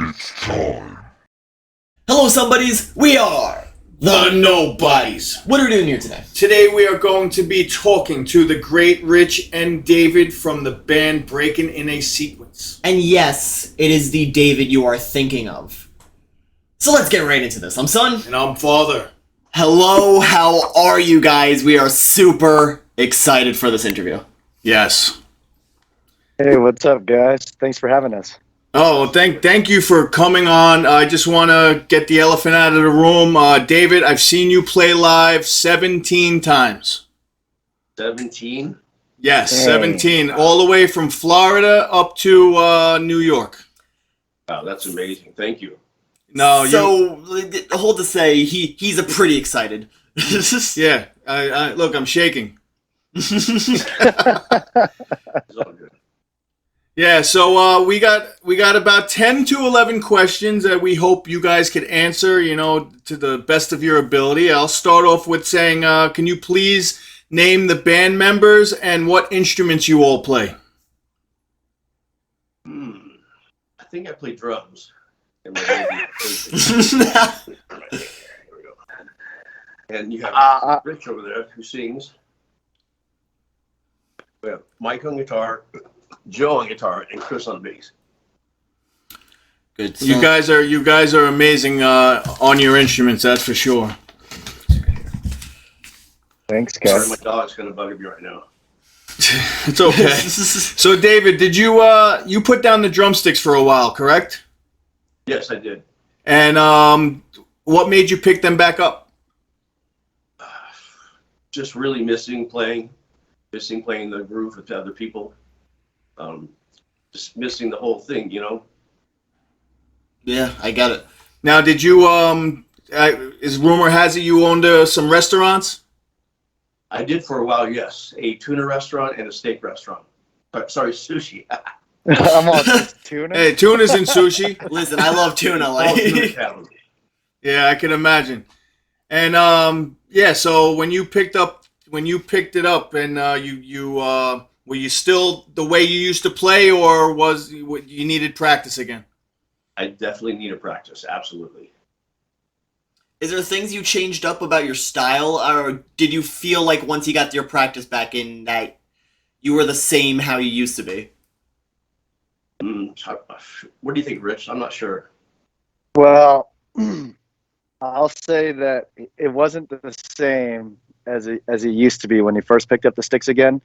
It's time. Hello, somebodies. We are the Nobodies. What are we doing here today? Today we are going to be talking to the great Rich and David from the band Breaking in a Sequence. And yes, it is the David you are thinking of. So let's get right into this. I'm Son. And I'm Father. Hello, how are you guys? We are super excited for this interview. Yes. Hey, what's up, guys? Thanks for having us. Oh, thank you for coming on. I just want to get the elephant out of the room. David, I've seen you play live 17 times. 17? Yes, Dang. 17. All the way from Florida up to New York. Wow, that's amazing. Thank you. No, hold to say, he's a pretty excited. Yeah, look, I'm shaking. It's all good. Yeah, so we got about 10 to 11 questions that we hope you guys could answer, to the best of your ability. I'll start off with saying, can you please name the band members and what instruments you all play? I think I play drums. And my baby Here we go. And you have Rich over there who sings. We have Mike on guitar, Joe on guitar, and Chris on bass. Good stuff. You guys are amazing on your instruments, that's for sure. Thanks, Sorry, guys. my dog's gonna bug me right now. It's okay. So David, did you put down the drumsticks for a while, correct? Yes, I did. And what made you pick them back up? Just really missing playing the groove with other people. Just missing the whole thing, Yeah, I got it. Now, did you is rumor has it you owned some restaurants? I did for a while, yes. A tuna restaurant and a steak restaurant. Sorry, sushi. I'm on just tuna. Hey, tuna's and sushi. Listen, I love tuna. All tuna Like, town. Yeah, I can imagine. And yeah, so when you picked it up, and you were you still the way you used to play, or was you needed practice again? I definitely need a practice, absolutely. is there things you changed up about your style, or did you feel like once you got your practice back in that you were the same how you used to be? What do you think, Rich? I'm not sure. Well, I'll say that it wasn't the same as it used to be when he first picked up the sticks again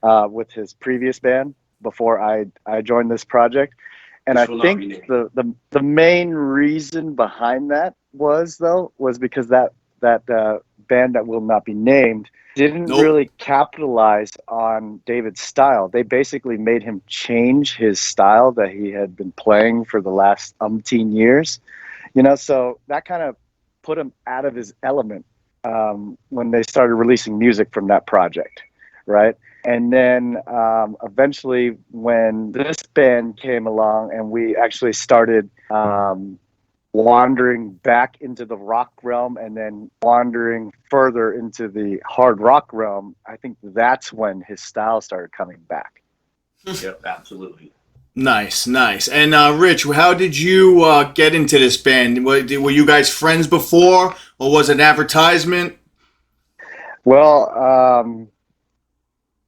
with his previous band before I joined this project. And This I will not be think named. the main reason behind that was because that band that will not be named didn't Nope. really capitalize on David's style. They basically made him change his style that he had been playing for the last umpteen years. So that kind of put him out of his element when they started releasing music from that project, right? And then eventually when this band came along and we actually started wandering back into the rock realm and then wandering further into the hard rock realm, I think that's when his style started coming back. Yep, absolutely. Nice. And Rich, how did you get into this band? Were you guys friends before, or was it an advertisement? Well,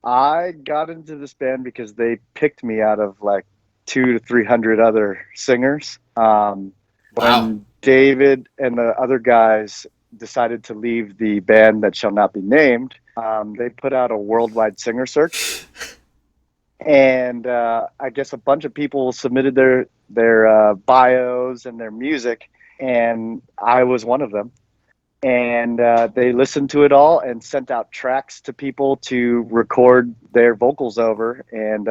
I got into this band because they picked me out of like 200 to 300 other singers. When David and the other guys decided to leave the band that shall not be named, they put out a worldwide singer search. And I guess a bunch of people submitted their bios and their music, and I was one of them. And they listened to it all and sent out tracks to people to record their vocals over. And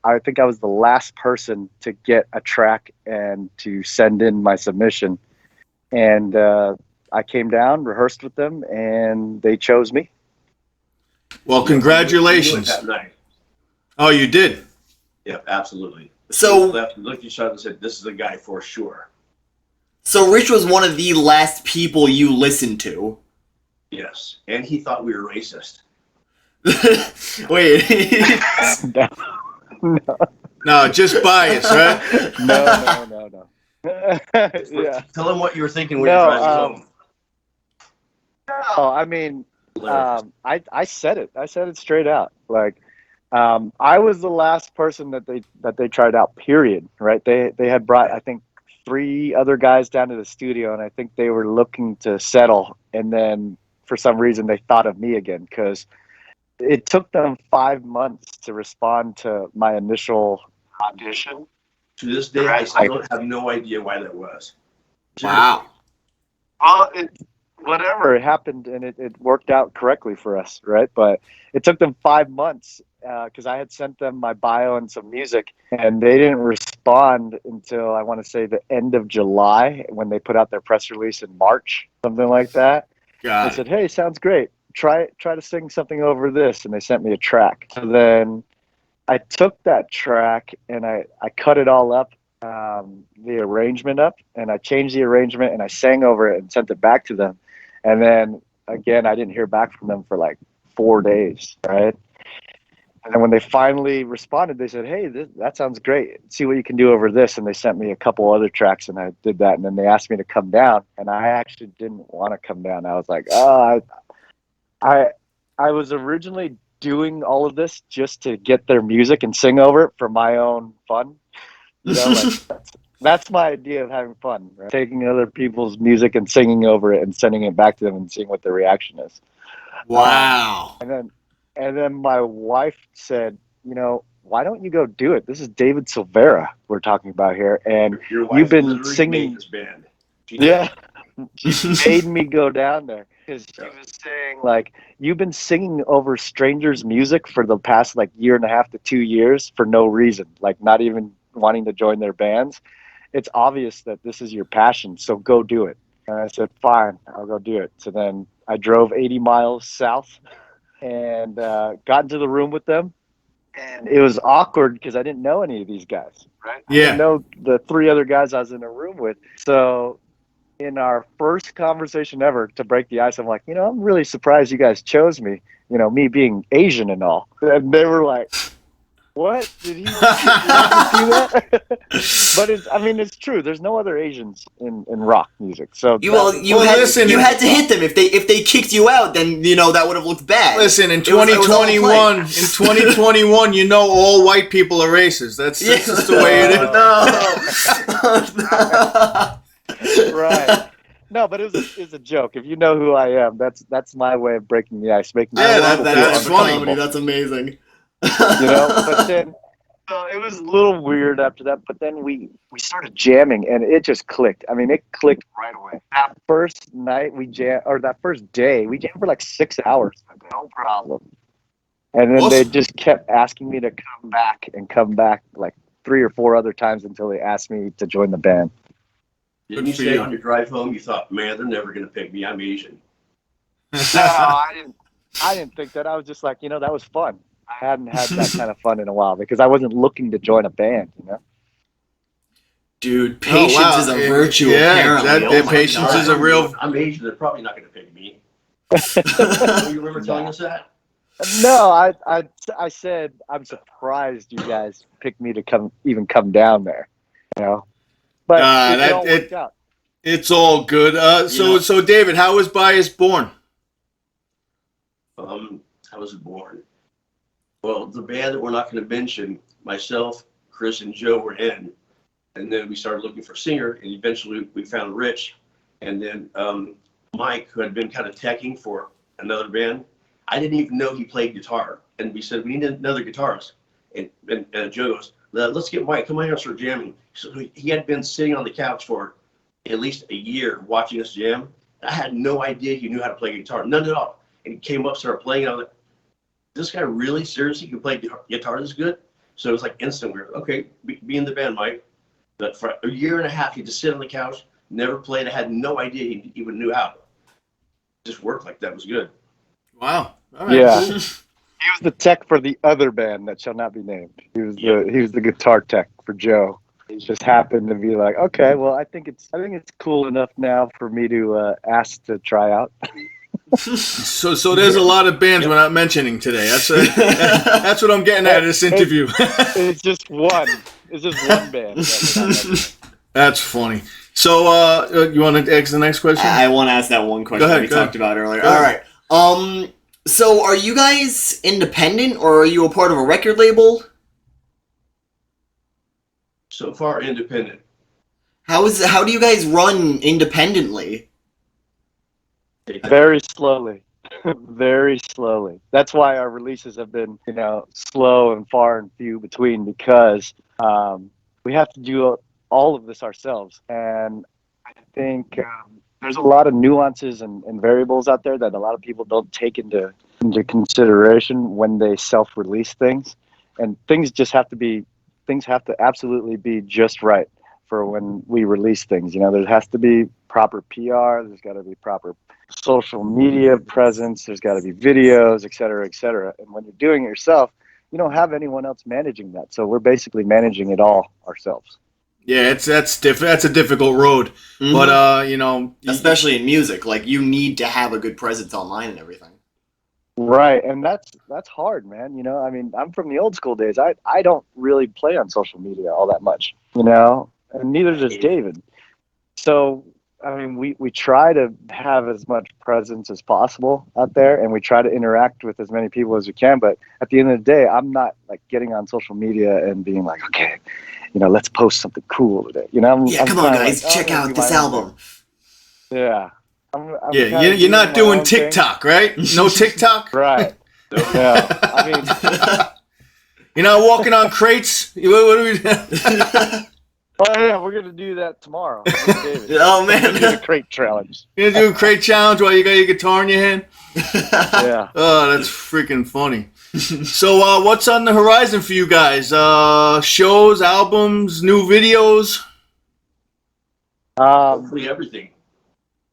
I think I was the last person to get a track and to send in my submission. And I came down, rehearsed with them, and they chose me. Well, You congratulations. knew it that night. Oh, you did? Yep, absolutely. So- We left, looked at each other and said, "This is the guy for sure." So Rich was one of the last people you listened to. Yes, and he thought we were racist. Wait. No, No, just bias, right? no. Yeah. Tell them what you were thinking when you're No, driving home. no, I mean, Hilarious. I said it. I said it straight out. Like, I was the last person that they tried out. Period. Right? They had brought, I think, 3 other guys down to the studio, and I think they were looking to settle. And then for some reason, they thought of me again because it took them 5 months to respond to my initial audition. To this day, I Right. still have no idea why that was. Wow. Well, whatever, it happened, and it worked out correctly for us, right? But it took them 5 months because I had sent them my bio and some music, and they didn't respond until, I want to say, the end of July, when they put out their press release in March, something like that. They Got it. said, "Hey, sounds great. Try to sing something over this," and they sent me a track. So then I took that track and I cut it all up, the arrangement up, and I changed the arrangement and I sang over it and sent it back to them. And then again, I didn't hear back from them for like 4 days, right? And then when they finally responded, they said, "Hey, that sounds great. See what you can do over this." And they sent me a couple other tracks, and I did that. And then they asked me to come down, and I actually didn't want to come down. I was like, "Oh, I I was originally doing all of this just to get their music and sing over it for my own fun. You know, like that's my idea of having fun, right? Taking other people's music and singing over it and sending it back to them and seeing what their reaction is. Wow. And then my wife said, "Why don't you go do it? This is David Silveria we're talking about here, and Your wife you've been literally singing." made this band. Yeah, she made me go down there because she was saying, like, "You've been singing over strangers' music for the past like year and a half to 2 years for no reason, like not even wanting to join their bands. It's obvious that this is your passion, so go do it." And I said, "Fine, I'll go do it." So then I drove 80 miles south and got into the room with them. And it was awkward because I didn't know any of these guys, right? I didn't Yeah. know the 3 other guys I was in a room with. So in our first conversation ever, to break the ice, I'm like, "I'm really surprised you guys chose me, me being Asian and all." And they were like, "What? Did he see that?" But it's true. There's no other Asians in rock music. So You that well, was, you Well, had listen, you had to hit them. If they kicked you out, then that would have looked bad. Listen, in It was all a play. 2021, all white people are racist. That's just the way it is. No. right. No, but it was a joke. If you know who I am, that's my way of breaking the ice, making I Yeah, love people that feel type that's of funny. comedy. That's amazing. But then so it was a little weird after that, but then we started jamming and it just clicked. It clicked right away. That first night we jam, or that first day we jammed for like 6 hours, no problem. And then they Awesome. just kept asking me to come back like 3 or 4 other times until they asked me to join the band. Didn't Good you for say you. on your drive home you thought, man, they're never going to pick me. I'm Asian. No, I didn't. I didn't think that. I was just like, that was fun. I hadn't had that kind of fun in a while because I wasn't looking to join a band. Dude, patience is a virtue. Yeah, Apparently, that oh my patience God. is a real. I'm Asian. They're probably not going to pick me. You remember telling us that? No, I said I'm surprised you guys picked me to come down there. But it all worked out. It's all good. So David, how was Bias born? I was born. Well, the band that we're not going to mention, myself, Chris, and Joe were in. And then we started looking for a singer, and eventually we found Rich. And then Mike, who had been kind of teching for another band, I didn't even know he played guitar. And we said, we need another guitarist. And Joe goes, let's get Mike. Come on here and start jamming. So he had been sitting on the couch for at least a year watching us jam. I had no idea he knew how to play guitar. None at all. And he came up, started playing. And I was like, this guy really seriously can play guitar this good? So it was like instant. We were okay, be in the band, Mike. But for a year and a half, he'd just sit on the couch, never played. I had no idea he even knew how. It just worked like that. It was good. Wow. All right, Yeah. cool. He was the tech for the other band that shall not be named. He was the guitar tech for Joe. He just happened to be like, okay, well, I think it's cool enough now for me to ask to try out. So there's a lot of bands we're not mentioning today. That's what I'm getting at in this interview. It's just one. It's just one band. That's funny. So, you want to ask the next question? I want to ask that one question Go ahead, we go ahead. talked about earlier. Go All ahead. right. So are you guys independent or are you a part of a record label? So far, independent. How do you guys run independently? Very slowly. Very slowly. That's why our releases have been, slow and far and few between, because we have to do all of this ourselves. And I think there's a lot of nuances and variables out there that a lot of people don't take into consideration when they self-release things. And things have to absolutely be just right for when we release things. There has to be proper PR. There's got to be proper social media presence. There's got to be videos, et cetera, et cetera. And when you're doing it yourself, you don't have anyone else managing that. So we're basically managing it all ourselves. Yeah, that's a difficult road, Mhm. but Especially in music, like you need to have a good presence online and everything. Right, and that's hard, man. I mean, I'm from the old school days. I don't really play on social media all that much, and neither does David. So, I mean, we try to have as much presence as possible out there, and we try to interact with as many people as we can. But at the end of the day, I'm not like getting on social media and being like, okay, let's post something cool today. Yeah, I'm come on, kinda guys, like, oh, I'm check gonna out do this my own thing. album. Yeah, I'm yeah, kind of you're not my doing own thing. TikTok, right? No TikTok. Right? No. No, I mean. You're not walking on crates. What are we? Oh yeah, we're gonna do that tomorrow. Me and David. Oh We're gonna do the man. crate challenge. You're gonna do a crate challenge while you got your guitar in your hand? Yeah. Oh, that's freaking funny. So, what's on the horizon for you guys? Shows, albums, new videos? Hopefully, everything.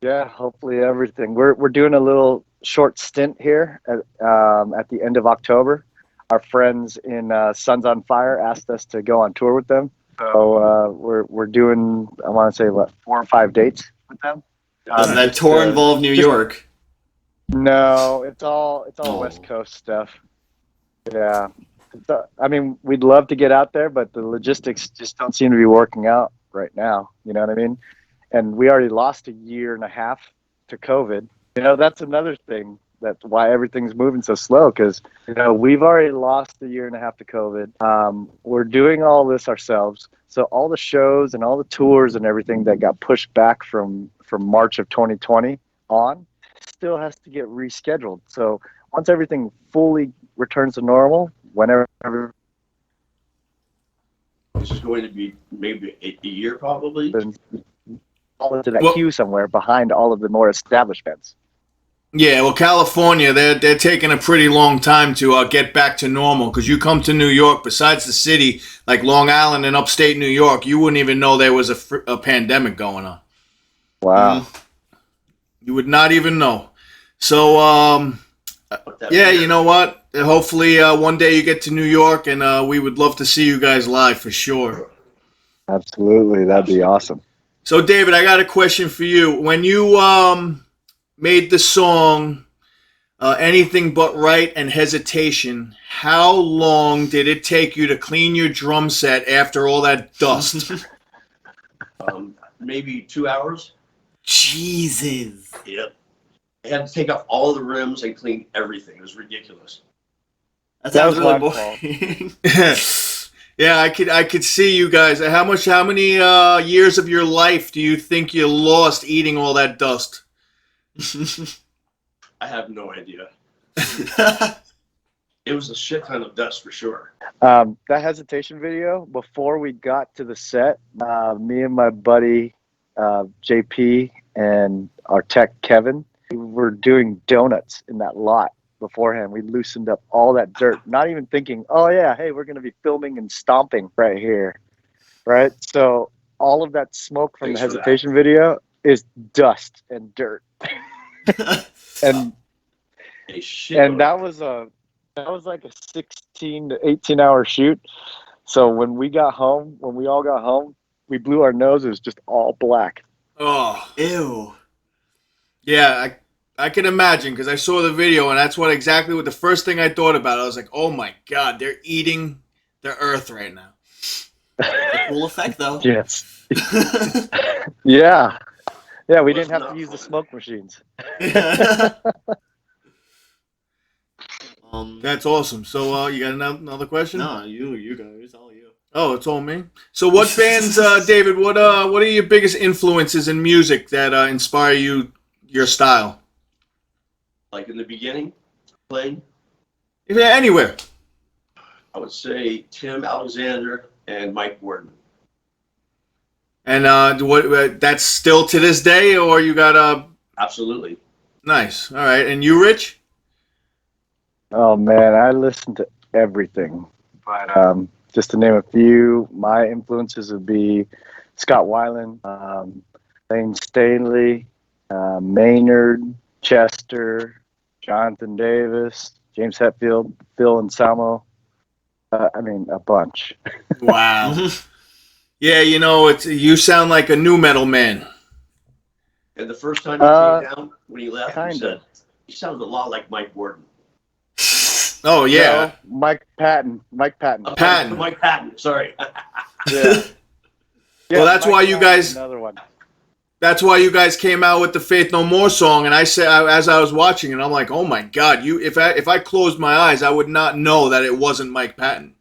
Yeah. Hopefully everything. We're doing a little short stint here at the end of October. Our friends in Sons on Fire asked us to go on tour with them. So we're doing, I want to say, 4 or 5 dates with them. Does that Just tour to- involve New just- York? No, it's all Oh. West Coast stuff. Yeah. I mean, we'd love to get out there, but the logistics just don't seem to be working out right now. You know what I mean? And we already lost a year and a half to COVID. That's another thing. That's why everything's moving so slow, because we've already lost a year and a half to COVID. We're doing all this ourselves, so all the shows and all the tours and everything that got pushed back from March of 2020 on still has to get rescheduled. So once everything fully returns to normal, whenever. This is going to be maybe a year, probably. Fall into that Well- queue somewhere behind all of the more established bands. Yeah, well, California, they're taking a pretty long time to get back to normal. Because you come to New York, besides the city, like Long Island and upstate New York, you wouldn't even know there was a pandemic going on. Wow. You would not even know. So, yeah, you know what? Hopefully, one day you get to New York, and we would love to see you guys live for sure. Absolutely, that'd be awesome. So, David, I got a question for you. When you made the song Anything But Right and Hesitation, how long did it take you to clean your drum set after all that dust? Maybe 2 hours. Jesus. Yep. I had to take off all the rims and clean everything. It was ridiculous. That That sounds was really my boring. Yeah, I could see you guys. How many years of your life do you think you lost eating all that dust? I have no idea. It was a shit ton of dust for sure. That hesitation video, before we got to the set, me and my buddy JP and our tech Kevin, we were doing donuts in that lot beforehand. We loosened up all that dirt, not even thinking, oh yeah, hey, we're going to be filming and stomping right here, right? So all of that smoke from Thanks the for that. hesitation video is dust and dirt. And A shit. and that was like a 16 to 18 hour shoot. So when we all got home, we blew our noses just all black. Oh, Ew. yeah, I can imagine because I saw the video and that's exactly what the first thing I thought about. I was like, oh my God, they're eating the earth right now. It's a cool effect, though. Yes. Yeah. Yeah, we Was didn't have not to use the fun. smoke machines. That's awesome. So, you got another question? No, you guys, all you. Oh, it's all me. So, what bands, David? What are your biggest influences in music that inspire your style? Like in the beginning, playing, Yeah, anywhere. I would say Tim Alexander and Mike Warden. And that's still to this day, or you got Absolutely. nice. All right, and you, Rich? Oh man, I listen to everything. But just to name a few, my influences would be Scott Weiland, Lane Staley, Maynard, Chester, Jonathan Davis, James Hetfield, Phil Anselmo. I mean, a bunch. Wow. Yeah, you sound like a new metal man. And the first time he came down, when he left, he Kind said, of. he sounded a lot like Mike Warden. Oh yeah, No, Mike Patton. Mike Patton. Patton. Mike Patton, sorry. Yeah. Well, that's Mike why you Patton's guys. Another one. That's why you guys came out with the Faith No More song, and I said as I was watching it, I'm like, oh my God, if I closed my eyes, I would not know that it wasn't Mike Patton.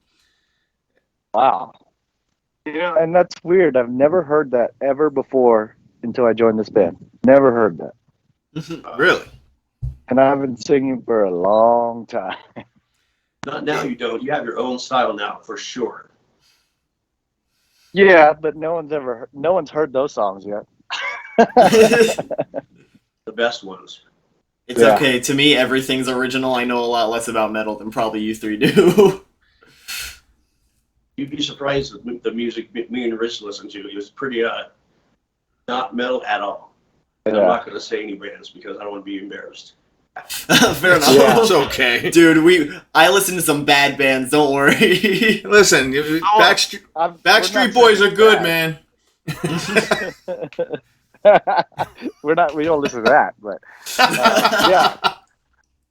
Wow. Yeah, and that's weird. I've never heard that ever before until I joined this band. Never heard that. Really? And I've been singing for a long time. Not now, you don't. You have your own style now, for sure. Yeah, but no one's heard those songs yet. The best ones. It's Yeah. okay. To me, everything's original. I know a lot less about metal than probably you three do. You'd be surprised at the music me and Rich listened to. It was pretty not metal at all. And I'm Yeah. not going to say any bands because I don't want to be embarrassed. Fair enough. Yeah. It's okay. Dude, I listen to some bad bands, don't worry. Listen, Backstreet Boys are good, man. We don't listen to that, but yeah.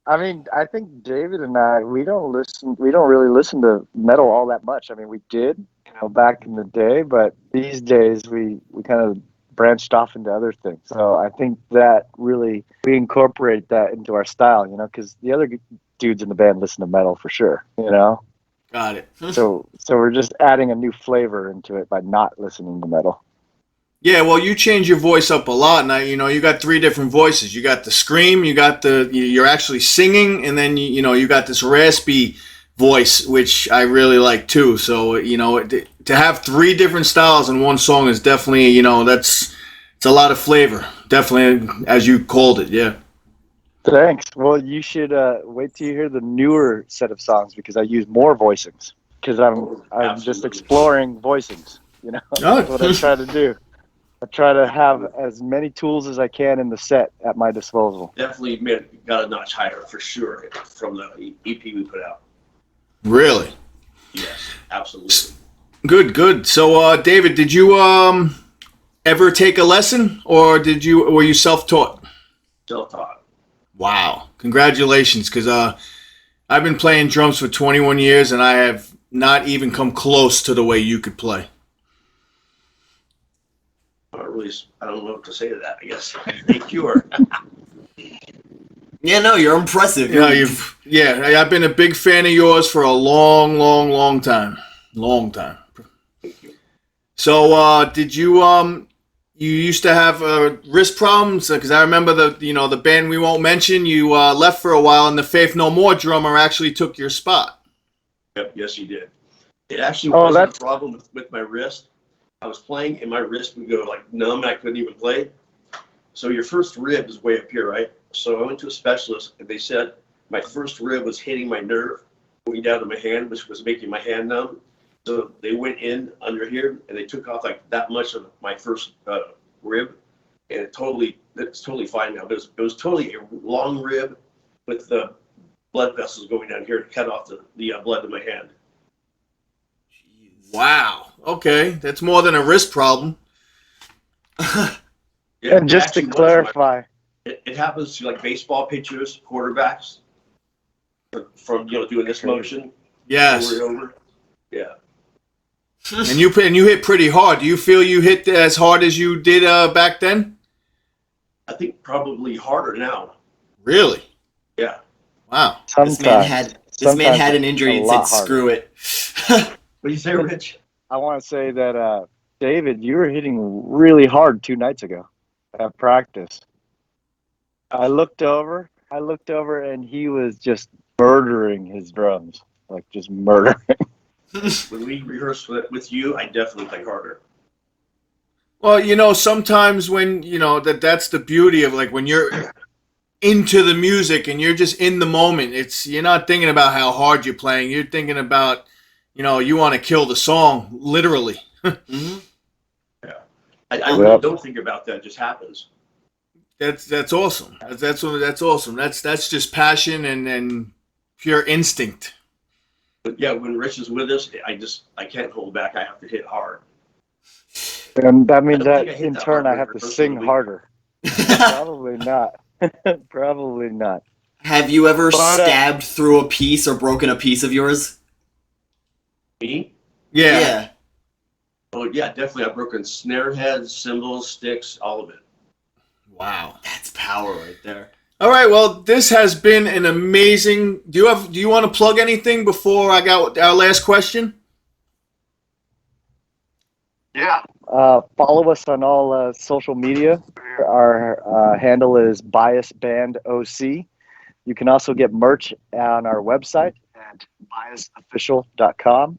I mean, I think David and I, we don't really listen to metal all that much. I mean, we did, back in the day, but these days we kind of branched off into other things. So I think that really, we incorporate that into our style, because the other dudes in the band listen to metal for sure, Got it. So we're just adding a new flavor into it by not listening to metal. Yeah, well, you change your voice up a lot. Now, you got three different voices. You got the scream, you're actually singing, and then, you got this raspy voice, which I really like too. So, to have three different styles in one song is definitely, it's a lot of flavor. Definitely, as you called it, yeah. Thanks. Well, you should wait till you hear the newer set of songs because I use more voicings because I'm just Absolutely. exploring voicings. That's what I try to do. I try to have as many tools as I can in the set at my disposal. Definitely got a notch higher for sure from the EP we put out. Really? Yes, absolutely. Good. So, David, did you ever take a lesson, or were you self-taught? Self-taught. Wow. Congratulations, because I've been playing drums for 21 years, and I have not even come close to the way you could play. I don't know what to say to that, I guess. Thank you. Yeah, no, you're impressive. I've been a big fan of yours for a long time. Long time. Thank you. So, did you you used to have wrist problems? Because I remember the band we won't mention. You left for a while, and the Faith No More drummer actually took your spot. Yep, yes, you did. It actually wasn't a problem with my wrist. I was playing, and my wrist would go like numb, and I couldn't even play. So your first rib is way up here, right? So I went to a specialist, and they said my first rib was hitting my nerve, going down to my hand, which was making my hand numb. So they went in under here, and they took off like that much of my first rib, and it's totally fine now. But it was totally a long rib with the blood vessels going down here to cut off the blood to my hand. Wow. Okay, that's more than a wrist problem. Yeah, And just to clarify, it happens to like baseball pitchers, quarterbacks, from doing this motion. Yes. Over and over. Yeah. And you hit pretty hard. Do you feel you hit as hard as you did back then? I think probably harder now. Really? Yeah. Wow. This man had an a injury and said, lot harder. "Screw it." What do you say, Rich? I want to say that, David, you were hitting really hard 2 nights ago at practice. I looked over, and he was just murdering his drums, like just murdering. When we rehearse with you, I definitely play harder. Well, sometimes when that's the beauty of like when you're into the music and you're just in the moment. You're not thinking about how hard you're playing. You're thinking about, you want to kill the song, literally. Hmm. Yeah. I really don't think about that. It just happens. That's awesome. That's awesome. That's just passion and pure instinct. But yeah, when Rich is with us, I can't hold back. I have to hit hard. And that I means don't think that I hit in that turn hard I have to rehearsal sing of the week. harder. Probably not. Probably not. Have you ever But, stabbed through a piece or broken a piece of yours? Me? Yeah. Oh yeah, definitely. I've broken snare heads, cymbals, sticks, all of it. Wow. That's power right there. All right. Well, this has been an amazing. Do you want to plug anything before I got our last question? Yeah. Follow us on all social media. Our handle is Bias Band OC. You can also get merch on our website at biasofficial.com.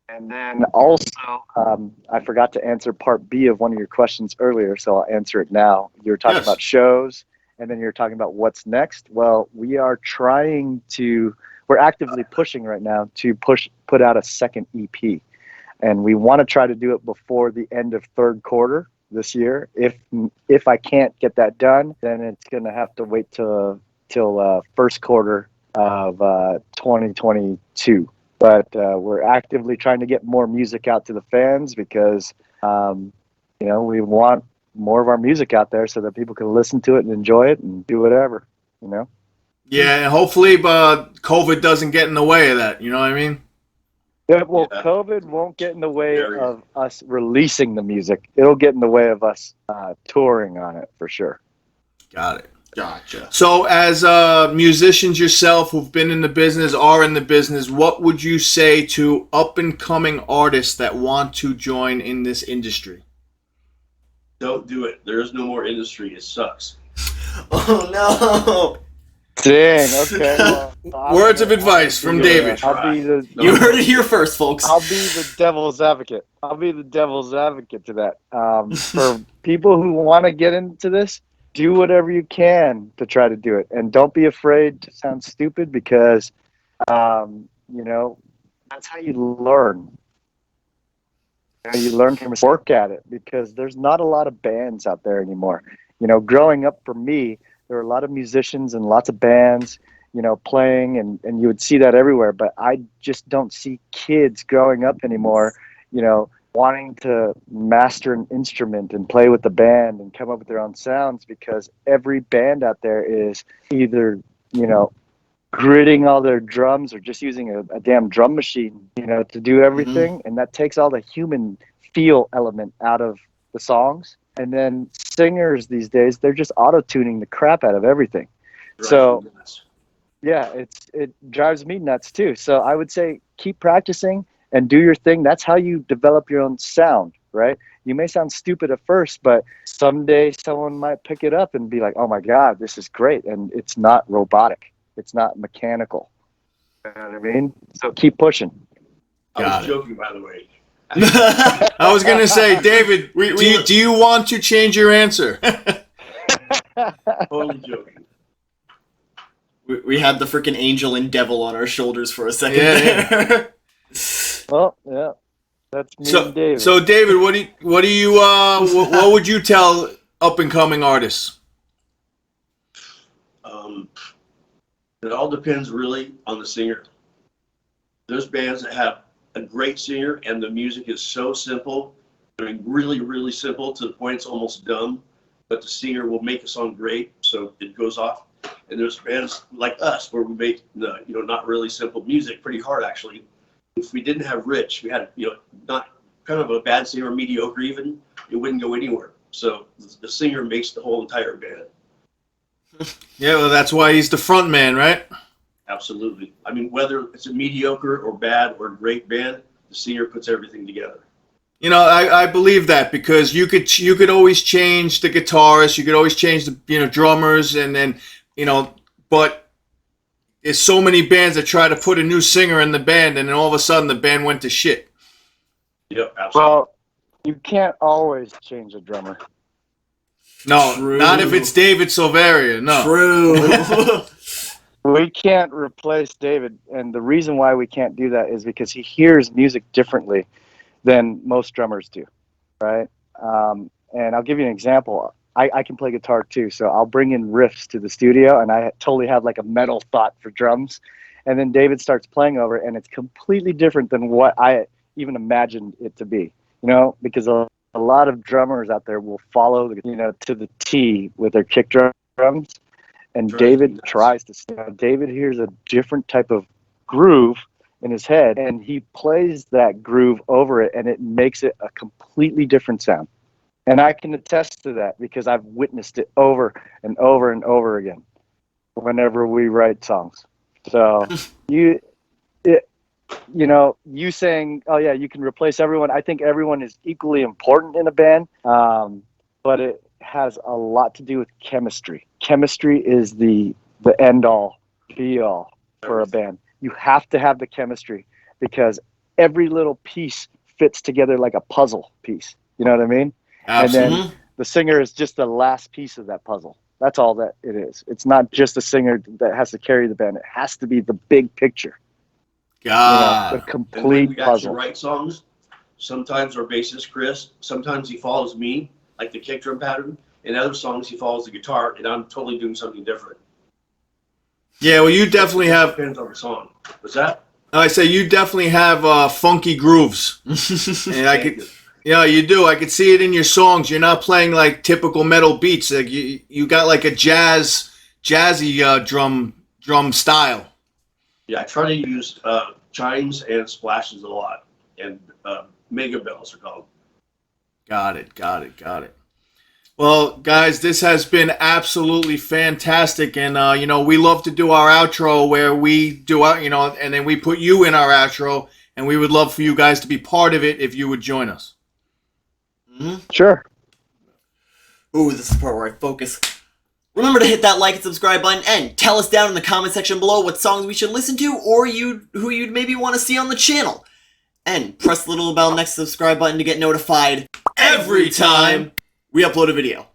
And then also, I forgot to answer part B of one of your questions earlier, so I'll answer it now. You were talking Yes. about shows, and then you're talking about what's next. Well, we're actively pushing right now to put out a second EP. And we want to try to do it before the end of third quarter this year. If I can't get that done, then it's going to have to wait till first quarter of 2022. But we're actively trying to get more music out to the fans because we want more of our music out there so that people can listen to it and enjoy it and do whatever. Yeah, and hopefully, COVID doesn't get in the way of that. You know what I mean? Yeah, well, Yeah. COVID won't get in the way Very. of us releasing the music. It'll get in the way of us touring on it for sure. Got it. Gotcha. So, as musicians yourself who've been in the business, are in the business, what would you say to up and coming artists that want to join in this industry? Don't do it. There is no more industry. It sucks. Oh no! Dang. Okay. Well, Words of advice from David. I'll be the You heard it here first, folks. I'll be the devil's advocate. I'll be the devil's advocate to that. For people who want to get into this, do whatever you can to try to do it, and don't be afraid to sound stupid because, that's how you learn. You learn from work at it because there's not a lot of bands out there anymore. Growing up for me, there were a lot of musicians and lots of bands, playing, and you would see that everywhere. But I just don't see kids growing up anymore, wanting to master an instrument and play with the band and come up with their own sounds because every band out there is either, gritting all their drums or just using a damn drum machine, to do everything. And that takes all the human feel element out of the songs. And then singers these days, they're just auto-tuning the crap out of everything. So, yeah, it drives me nuts too. So I would say keep practicing and do your thing. That's how you develop your own sound, right? You may sound stupid at first, but someday someone might pick it up and be like, oh my God, this is great. And it's not robotic. It's not mechanical. You know what I mean? So keep pushing. I Got was it. joking, by the way. I was going to say, David, do you want to change your answer? Totally joking. We had the freaking angel and devil on our shoulders for a second. Yeah. Well, yeah, that's me and David. So David, what what would you tell up and coming artists? It all depends really on the singer. There's bands that have a great singer and the music is so simple, really, really simple to the point it's almost dumb, but the singer will make a song great, so it goes off. And there's bands like us where we make not really simple music, pretty hard actually. If we didn't have Rich, we had not kind of a bad singer, mediocre even, it wouldn't go anywhere. So the singer makes the whole entire band. Yeah, well, that's why he's the front man, right? Absolutely. I mean, whether it's a mediocre or bad or great band, the singer puts everything together. You know, I believe that because you could always change the guitarist, you could always change the drummers, and then but there's so many bands that try to put a new singer in the band, and then all of a sudden the band went to shit. Yep, absolutely. Well, you can't always change a drummer. No, True. not if it's David Silveria. No. True. We can't replace David, and the reason why we can't do that is because he hears music differently than most drummers do, right? And I'll give you an example. I can play guitar too, so I'll bring in riffs to the studio, and I totally have like a metal thought for drums, and then David starts playing over it, and it's completely different than what I even imagined it to be, because a lot of drummers out there will follow, to the T with their kick drums, and David tries to. David hears a different type of groove in his head, and he plays that groove over it, and it makes it a completely different sound. And I can attest to that because I've witnessed it over and over and over again whenever we write songs. So you saying, oh yeah, you can replace everyone. I think everyone is equally important in a band, but it has a lot to do with chemistry. Chemistry is the end all, be all for a band. You have to have the chemistry because every little piece fits together like a puzzle piece. You know what I mean? Absolutely. And then the singer is just the last piece of that puzzle. That's all that it is. It's not just the singer that has to carry the band. It has to be the big picture. God. The And when complete we actually puzzle. write songs, sometimes our bassist Chris, sometimes he follows me, like the kick drum pattern. In other songs, he follows the guitar, and I'm totally doing something different. Yeah, well, you definitely It have. depends on the song. What's that? I say you definitely have funky grooves, and I could. Yeah, you do. I could see it in your songs. You're not playing like typical metal beats. Like you got like a jazzy drum style. Yeah, I try to use chimes and splashes a lot, and mega bells are called. Got it. Well, guys, this has been absolutely fantastic, and we love to do our outro where we do our, and then we put you in our outro, and we would love for you guys to be part of it if you would join us. Mm-hmm. Sure. Ooh, this is the part where I focus. Remember to hit that like and subscribe button, and tell us down in the comment section below what songs we should listen to, or who you'd maybe want to see on the channel. And press the little bell next to the subscribe button to get notified every time we upload a video.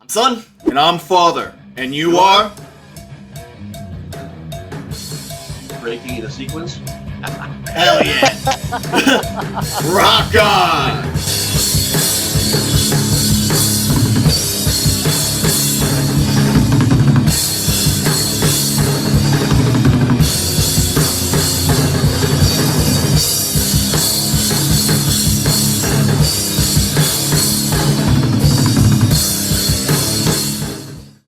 I'm Son. And I'm Father. And you are? Breaking the sequence. Hell yeah. Rock on!